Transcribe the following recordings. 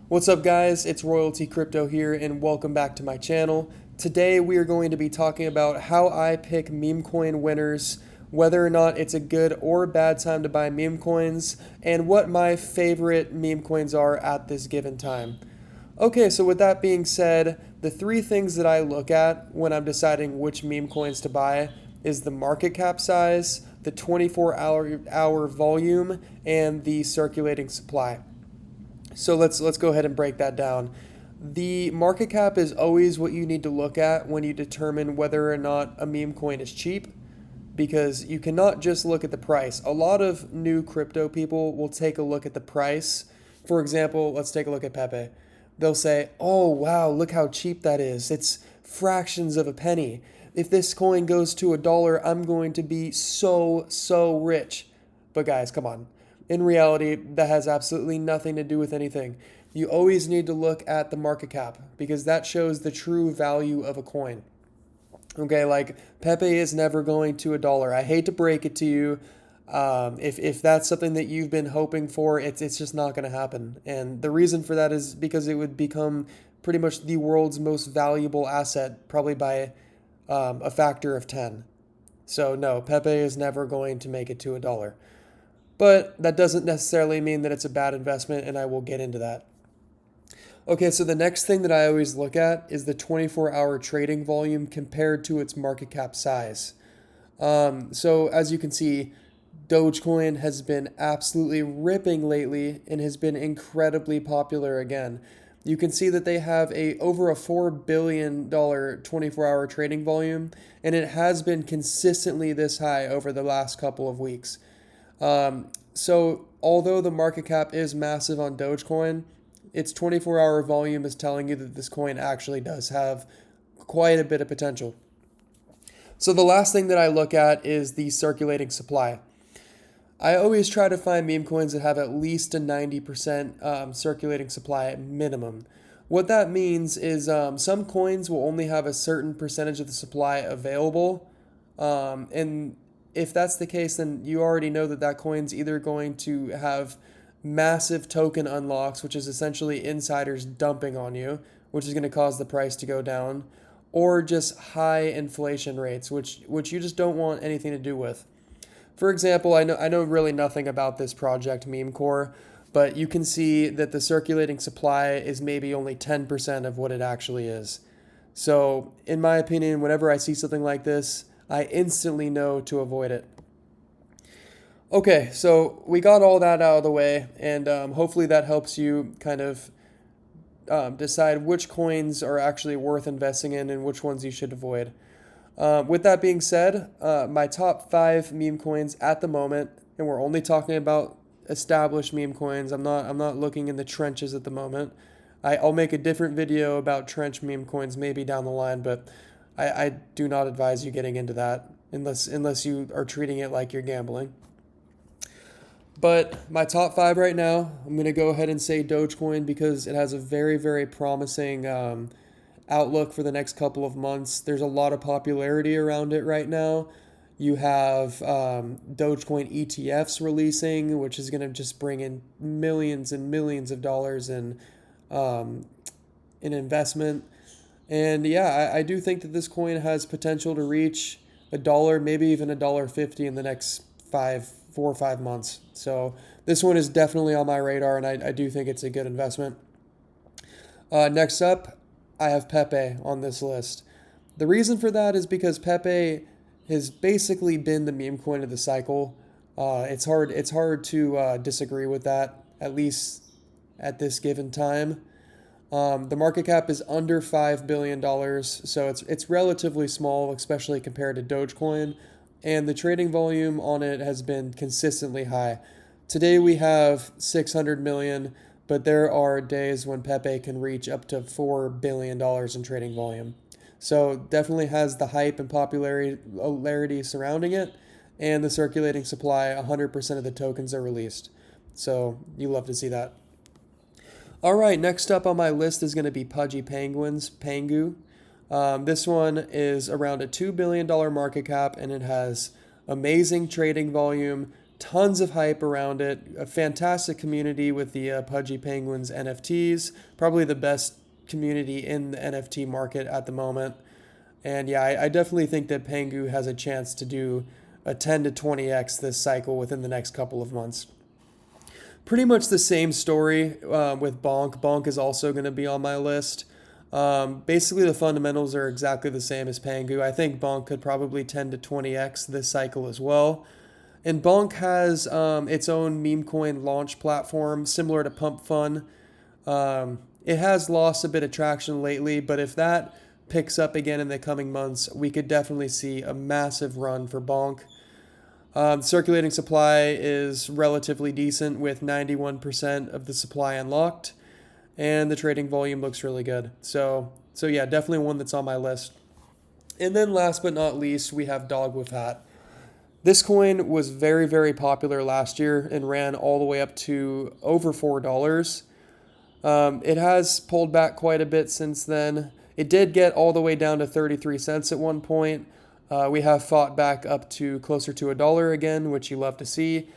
What's up, guys? It's Royalty Crypto here, and welcome back to my channel. Today, we are going to be talking about how I pick meme coin winners, whether or not it's a good or bad time to buy meme coins, and what my favorite meme coins are at this given time. Okay, so with that being said, the three things that I look at when I'm deciding which meme coins to buy is the market cap size, the 24-hour volume, and the circulating supply. So let's go ahead and break that down. The market cap is always what you need to look at when you determine whether or not a meme coin is cheap, because you cannot just look at the price. A lot of new crypto people will take a look at the price. For example, let's take a look at Pepe. They'll say, "Oh, wow, look how cheap that is. It's fractions of a penny. If this coin goes to $1, I'm going to be so rich." But guys, come on. In reality, that has absolutely nothing to do with anything. You always need to look at the market cap because that shows the true value of a coin. Okay, like Pepe is never going to $1. I hate to break it to you. If that's something that you've been hoping for, it's just not going to happen. And the reason for that is because it would become pretty much the world's most valuable asset, probably by a factor of 10. So no, Pepe is never going to make it to $1. But that doesn't necessarily mean that it's a bad investment, and I will get into that. Okay, so the next thing that I always look at is the 24-hour trading volume compared to its market cap size. So as you can see, Dogecoin has been absolutely ripping lately and has been incredibly popular again. You can see that they have over a $4 billion 24-hour trading volume, and it has been consistently this high over the last couple of weeks. So although the market cap is massive on Dogecoin, its 24-hour volume is telling you that this coin actually does have quite a bit of potential. So the last thing that I look at is the circulating supply. I always try to find meme coins that have at least a 90% circulating supply at minimum. What that means is some coins will only have a certain percentage of the supply available, and if that's the case, then you already know that that coin's either going to have massive token unlocks, which is essentially insiders dumping on you, which is going to cause the price to go down, or just high inflation rates, which you just don't want anything to do with. For example, I know really nothing about this project Memecore, but you can see that the circulating supply is maybe only 10% of what it actually is. So, in my opinion, whenever I see something like this, I instantly know to avoid it. Okay, so we got all that out of the way, and hopefully that helps you kind of decide which coins are actually worth investing in and which ones you should avoid. With that being said, my top five meme coins at the moment, and we're only talking about established meme coins. I'm not looking in the trenches at the moment. I'll make a different video about trench meme coins maybe down the line, but I do not advise you getting into that unless you are treating it like you're gambling. But my top five right now, I'm going to go ahead and say Dogecoin because it has a very promising outlook for the next couple of months. There's a lot of popularity around it right now. You have Dogecoin ETFs releasing, which is going to just bring in millions and millions of dollars in investment. And yeah, I do think that this coin has potential to reach $1, maybe even $1.50 in the next 4 or 5 months. So this one is definitely on my radar, and I do think it's a good investment. Next up, I have Pepe on this list. The reason for that is because Pepe has basically been the meme coin of the cycle. It's hard to disagree with that, at least at this given time. The market cap is under $5 billion, so it's relatively small, especially compared to Dogecoin, and the trading volume on it has been consistently high. Today we have 600 million, but there are days when Pepe can reach up to $4 billion in trading volume. So definitely has the hype and popularity surrounding it, and the circulating supply, 100% of the tokens are released. So you love to see that. All right, next up on my list is going to be Pudgy Penguins, Pengu. This one is around a $2 billion market cap, and it has amazing trading volume, tons of hype around it, a fantastic community with the Pudgy Penguins NFTs, probably the best community in the NFT market at the moment. And yeah, I definitely think that Pengu has a chance to do a 10 to 20x this cycle within the next couple of months. Pretty much the same story with Bonk. Bonk is also going to be on my list. Basically, the fundamentals are exactly the same as Pengu. I think Bonk could probably 10 to 20x this cycle as well. And Bonk has its own meme coin launch platform, similar to Pump Fun. It has lost a bit of traction lately, but if that picks up again in the coming months, we could definitely see a massive run for Bonk. Circulating supply is relatively decent with 91% of the supply unlocked, and the trading volume looks really good. So yeah, definitely one that's on my list. And then last but not least, we have Dog with Hat. This coin was very, very popular last year and ran all the way up to over $4. It has pulled back quite a bit since then. It did get all the way down to 33 cents at one point. We have fought back up to closer to $1 again, which you love to see.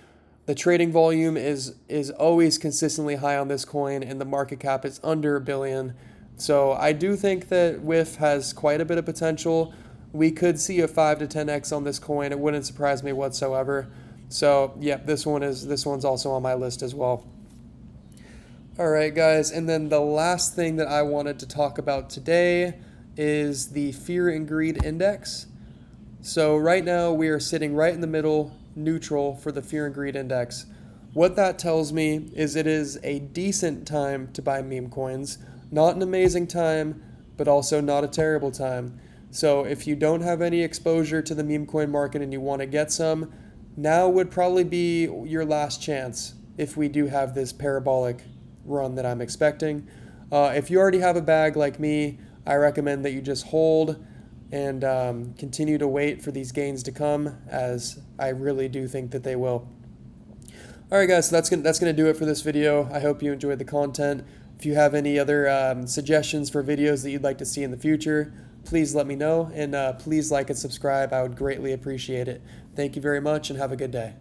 The trading volume is always consistently high on this coin, and the market cap is under $1 billion. So I do think that WIF has quite a bit of potential. We could see a 5 to 10x on this coin. It wouldn't surprise me whatsoever. So yeah, this one's also on my list as well. All right, guys, and then the last thing that I wanted to talk about today is the Fear and Greed Index. So right now we are sitting right in the middle, neutral for the Fear and Greed Index. What that tells me is it is a decent time to buy meme coins. Not an amazing time, but also not a terrible time. So if you don't have any exposure to the meme coin market and you want to get some, now would probably be your last chance if we do have this parabolic run that I'm expecting. If you already have a bag like me, I recommend that you just hold and continue to wait for these gains to come, as I really do think that they will. All right, guys, so that's gonna do it for this video. I hope you enjoyed the content. If you have any other suggestions for videos that you'd like to see in the future, please let me know, and please like and subscribe. I would greatly appreciate it. Thank you very much, and have a good day.